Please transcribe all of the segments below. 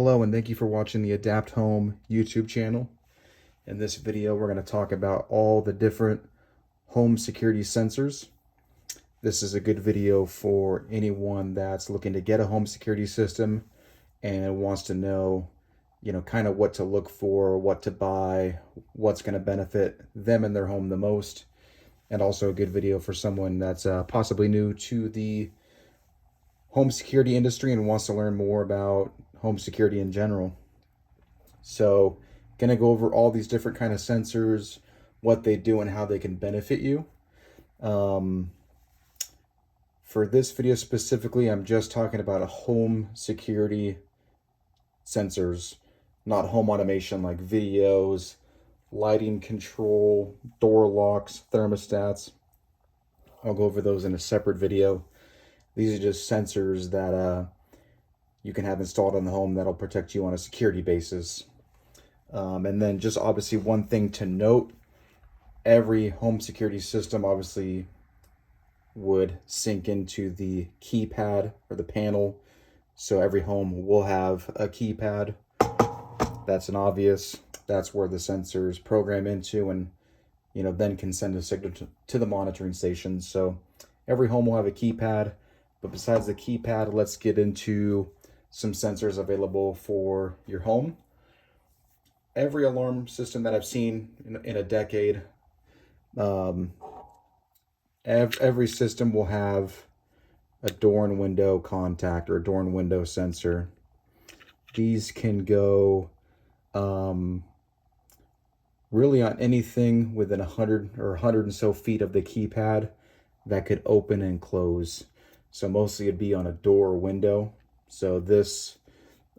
Hello and thank you for watching the Adapt Home YouTube channel. In this video, we're going to talk about all the different home security sensors. This is a good video for anyone that's looking to get a home security system and wants to know, kind of what to look for, what to buy, what's going to benefit them and their home the most. And also a good video for someone that's possibly new to the home security industry and wants to learn more about home security in general. So gonna go over all these different kind of sensors, what they do and how they can benefit you. For this video specifically, I'm just talking about a home security sensors, not home automation like videos, lighting control, door locks, thermostats. I'll go over those in a separate video. These are just sensors that you can have installed on the home that'll protect you on a security basis. And then just obviously one thing to note, every home security system obviously would sync into the keypad or the panel. So every home will have a keypad. That's an obvious. That's where the sensors program into and then can send a signal to the monitoring stations. So every home will have a keypad. But besides the keypad, let's get into some sensors available for your home. Every alarm system that I've seen in a decade, every system will have a door and window contact or a door and window sensor. These can go really on anything within 100 or 100 and so feet of the keypad that could open and close. So mostly it'd be on a door or window. So this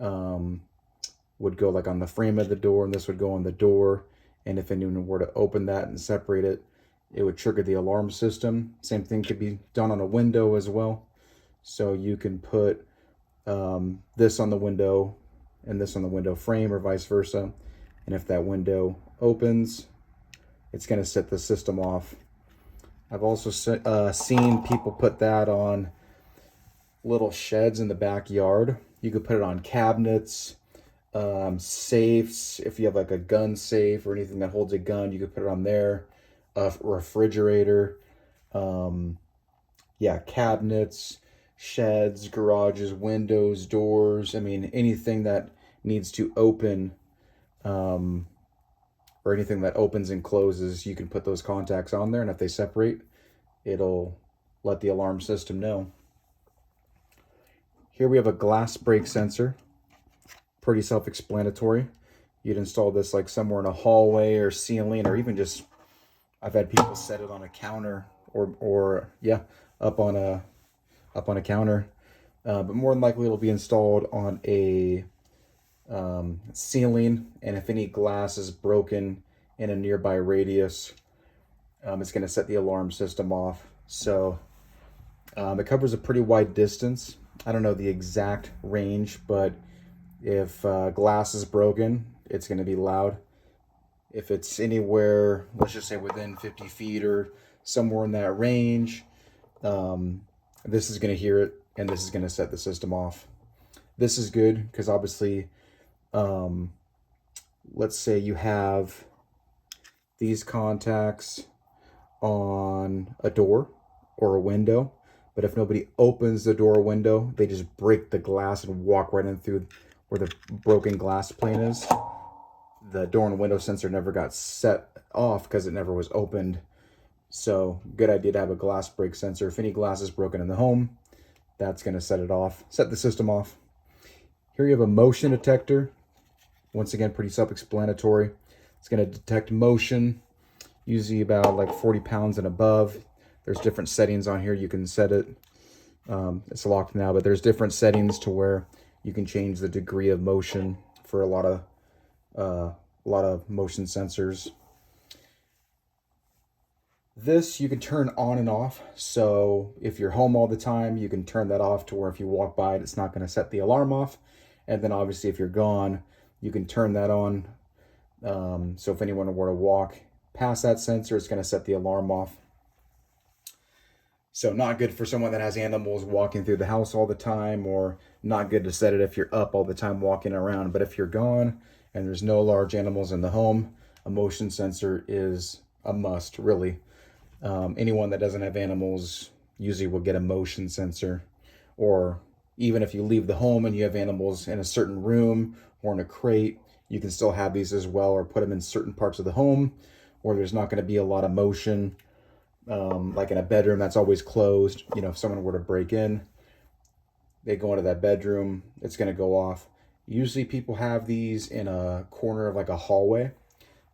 would go like on the frame of the door, and this would go on the door. And if anyone were to open that and separate it, it would trigger the alarm system. Same thing could be done on a window as well. So you can put this on the window and this on the window frame or vice versa. And if that window opens, it's going to set the system off. I've also seen people put that on little sheds in the backyard. You could put it on cabinets, safes. If you have like a gun safe or anything that holds a gun, you could put it on there. A refrigerator, cabinets, sheds, garages, windows, doors. I mean, anything that needs to open, or anything that opens and closes, you can put those contacts on there, and if they separate, it'll let the alarm system know. Here we have a glass break sensor. Pretty self-explanatory. You'd install this like somewhere in a hallway or ceiling, or even just, I've had people set it on a counter or up on a counter. But more than likely it'll be installed on a ceiling, and if any glass is broken in a nearby radius, it's going to set the alarm system off. So it covers a pretty wide distance. I don't know the exact range, but if glass is broken, it's going to be loud. If it's anywhere, let's just say within 50 feet or somewhere in that range, this is going to hear it, and this is going to set the system off. This is good because obviously, let's say you have these contacts on a door or a window, but if nobody opens the door or window, they just break the glass and walk right in through where the broken glass plane is. The door and window sensor never got set off because it never was opened. So good idea to have a glass break sensor. If any glass is broken in the home, that's going to set it off, set the system off. Here you have a motion detector. Once again, pretty self-explanatory. It's going to detect motion, usually about like 40 pounds and above. There's different settings on here. You can set it. It's locked now, but there's different settings to where you can change the degree of motion for a lot of motion sensors. This you can turn on and off. So if you're home all the time, you can turn that off to where if you walk by it, it's not going to set the alarm off. And then obviously if you're gone, you can turn that on. So if anyone were to walk past that sensor, it's going to set the alarm off. So not good for someone that has animals walking through the house all the time, or not good to set it if you're up all the time walking around. But if you're gone and there's no large animals in the home, a motion sensor is a must, really. Anyone that doesn't have animals usually will get a motion sensor. Or even if you leave the home and you have animals in a certain room or in a crate, you can still have these as well, or put them in certain parts of the home where there's not going to be a lot of motion. Like in a bedroom that's always closed. You know, if someone were to break in, they go into that bedroom, it's going to go off. Usually people have these in a corner of like a hallway,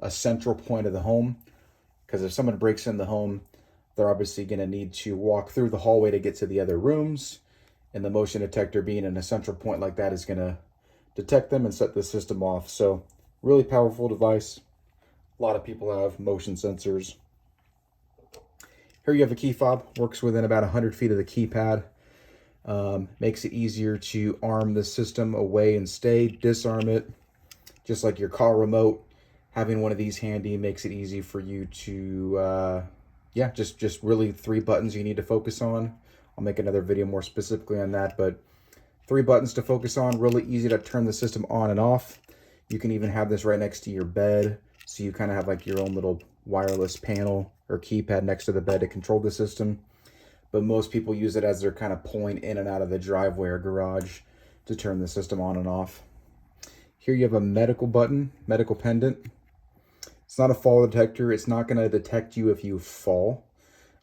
a central point of the home, because if someone breaks in the home, they're obviously going to need to walk through the hallway to get to the other rooms, and the motion detector being in a central point like that is going to detect them and set the system off. So really powerful device. A lot of people have motion sensors. Here you have a key fob, works within about 100 feet of the keypad. Makes it easier to arm the system away and stay, disarm it. Just like your car remote, having one of these handy makes it easy for you to, just really 3 buttons you need to focus on. I'll make another video more specifically on that, but 3 buttons to focus on, really easy to turn the system on and off. You can even have this right next to your bed, so you kind of have like your own little wireless panel or keypad next to the bed to control the system. But most people use it as they're kind of pulling in and out of the driveway or garage to turn the system on and off. Here you have a medical button, medical pendant. It's not a fall detector. It's not going to detect you if you fall.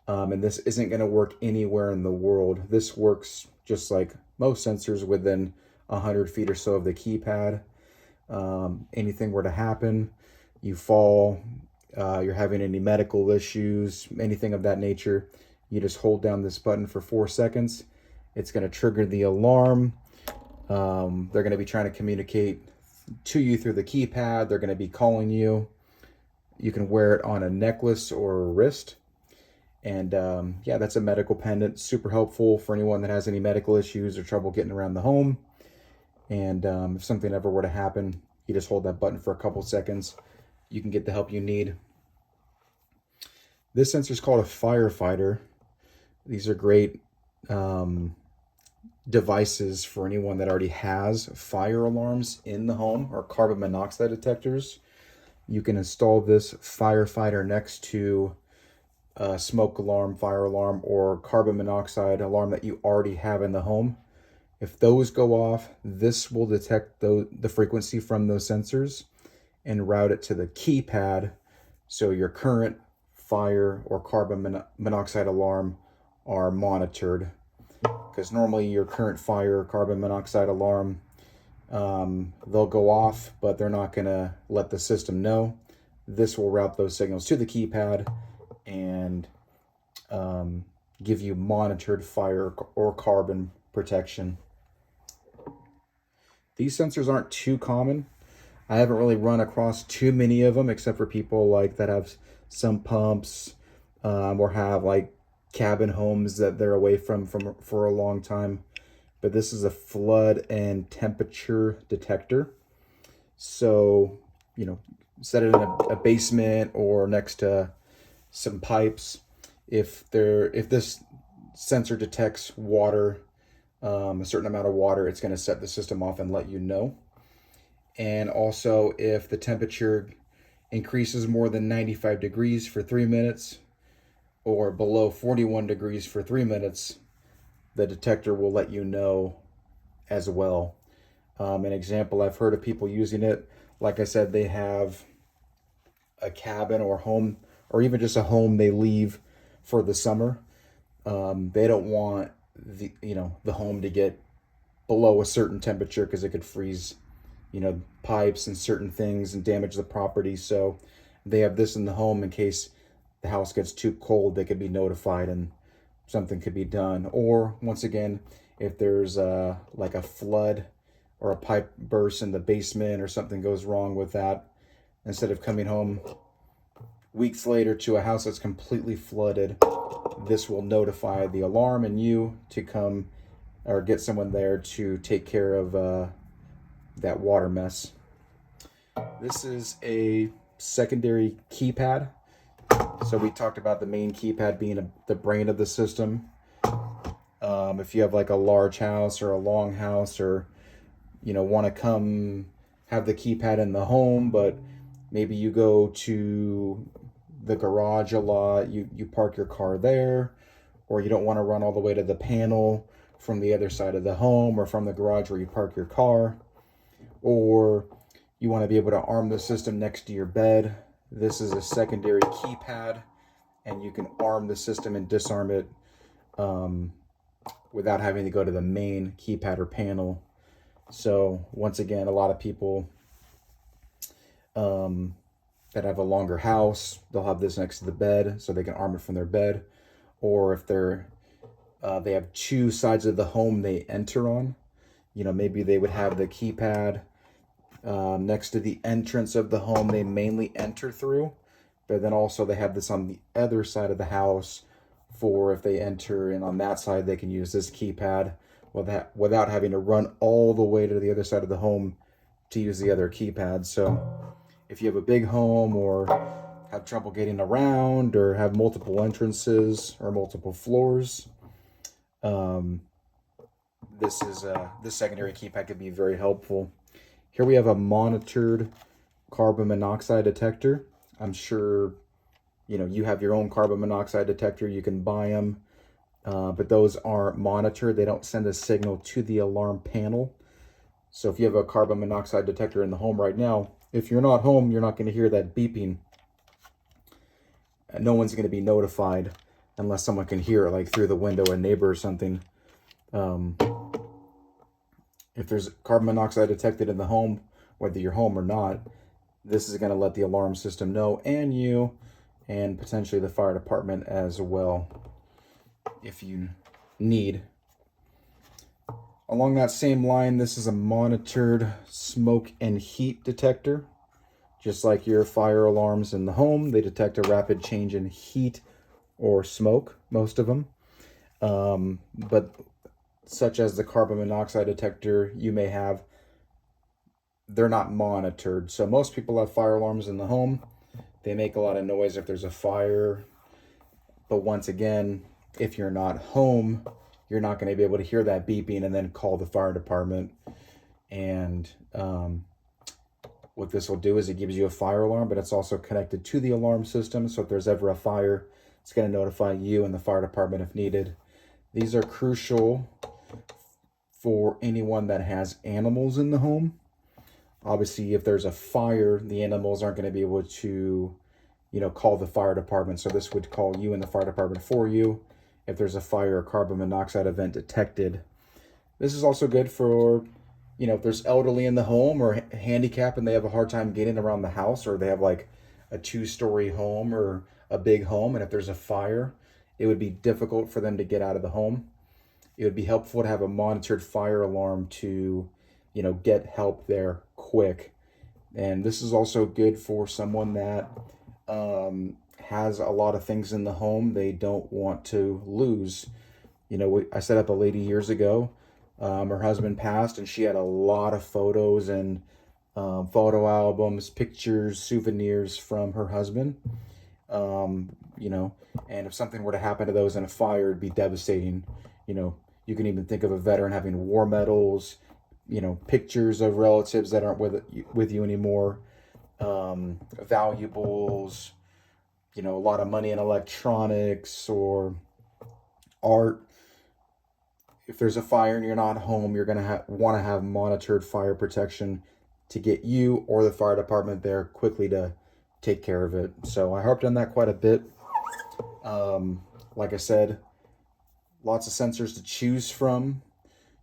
And this isn't going to work anywhere in the world. This works just like most sensors within 100 feet or so of the keypad. Anything were to happen, you fall, you're having any medical issues, anything of that nature, you just hold down this button for 4 seconds. It's going to trigger the alarm. They're going to be trying to communicate to you through the keypad. They're going to be calling you. You can wear it on a necklace or a wrist. And yeah, that's a medical pendant. Super helpful for anyone that has any medical issues or trouble getting around the home. And if something ever were to happen, you just hold that button for a couple seconds. You can get the help you need. This sensor is called a firefighter. These are great devices for anyone that already has fire alarms in the home or carbon monoxide detectors. You can install this firefighter next to a smoke alarm, fire alarm, or carbon monoxide alarm that you already have in the home. If those go off, this will detect the frequency from those sensors and route it to the keypad, so your current fire or carbon monoxide alarm are monitored. Because normally your current fire or carbon monoxide alarm, they'll go off, but they're not going to let the system know. This will route those signals to the keypad and give you monitored fire or carbon protection. These sensors aren't too common. I haven't really run across too many of them, except for people like that have some pumps or have like cabin homes that they're away from for a long time. But this is a flood and temperature detector. So, you know, set it in a basement or next to some pipes. If this sensor detects water, a certain amount of water, it's going to set the system off and let you know. And also, if the temperature increases more than 95 degrees for 3 minutes or below 41 degrees for 3 minutes, the detector will let you know as well. An example, I've heard of people using it. Like I said, they have a cabin or home, or even just a home they leave for the summer. They don't want the home to get below a certain temperature because it could freeze, pipes and certain things and damage the property. So they have this in the home in case the house gets too cold. They could be notified and something could be done. Or once again, if there's like a flood or a pipe burst in the basement or something goes wrong with that, instead of coming home weeks later to a house that's completely flooded, this will notify the alarm and you to come or get someone there to take care of that water mess. This is a secondary keypad. So we talked about the main keypad being the brain of the system. If you have like a large house or a long house, or want to come have the keypad in the home, but maybe you go to the garage a lot, you park your car there, or you don't want to run all the way to the panel from the other side of the home or from the garage where you park your car, or you want to be able to arm the system next to your bed. This is a secondary keypad, and you can arm the system and disarm it without having to go to the main keypad or panel. So once again, a lot of people that have a longer house, they'll have this next to the bed so they can arm it from their bed. Or if they have two sides of the home they enter on, maybe they would have the keypad next to the entrance of the home they mainly enter through, but then also they have this on the other side of the house for if they enter in on that side, they can use this keypad without having to run all the way to the other side of the home to use the other keypad. So if you have a big home or have trouble getting around or have multiple entrances or multiple floors, this secondary keypad could be very helpful. Here we have a monitored carbon monoxide detector. I'm sure you have your own carbon monoxide detector. You can buy them, but those aren't monitored. They don't send a signal to the alarm panel. So if you have a carbon monoxide detector in the home right now, if you're not home, you're not going to hear that beeping. No one's going to be notified unless someone can hear it, like through the window, a neighbor or something. If there's carbon monoxide detected in the home, whether you're home or not, this is going to let the alarm system know, and you, and potentially the fire department as well, if you need. Along that same line, this is a monitored smoke and heat detector. Just like your fire alarms in the home, they detect a rapid change in heat or smoke, most of them. But such as the carbon monoxide detector you may have, they're not monitored. So most people have fire alarms in the home. They make a lot of noise if there's a fire. But once again, if you're not home, you're not going to be able to hear that beeping and then call the fire department. And what this will do is it gives you a fire alarm, but it's also connected to the alarm system. So if there's ever a fire, it's going to notify you and the fire department if needed. These are crucial for anyone that has animals in the home. Obviously, if there's a fire, the animals aren't going to be able to, call the fire department. So this would call you and the fire department for you if there's a fire or carbon monoxide event detected. This is also good for, if there's elderly in the home or handicapped and they have a hard time getting around the house, or they have like a 2-story home or a big home, and if there's a fire, it would be difficult for them to get out of the home. It would be helpful to have a monitored fire alarm to, get help there quick. And this is also good for someone that has a lot of things in the home they don't want to lose. I set up a lady years ago. Her husband passed, and she had a lot of photos and photo albums, pictures, souvenirs from her husband. And if something were to happen to those in a fire, it'd be devastating. You can even think of a veteran having war medals, pictures of relatives that aren't with you anymore, valuables, a lot of money in electronics or art. If there's a fire and you're not home, you're going to want to have monitored fire protection to get you or the fire department there quickly to take care of it. So I harped on that quite a bit. Like I said, lots of sensors to choose from.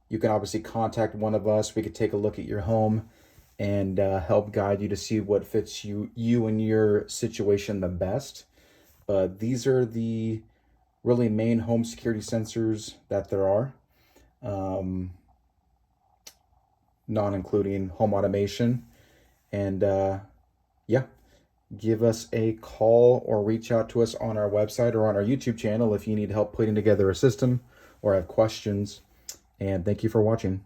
You can obviously contact one of us. We could take a look at your home and help guide you to see what fits you and your situation the best. But these are the really main home security sensors that there are, not including home automation. And give us a call or reach out to us on our website or on our YouTube channel if you need help putting together a system or have questions. And thank you for watching.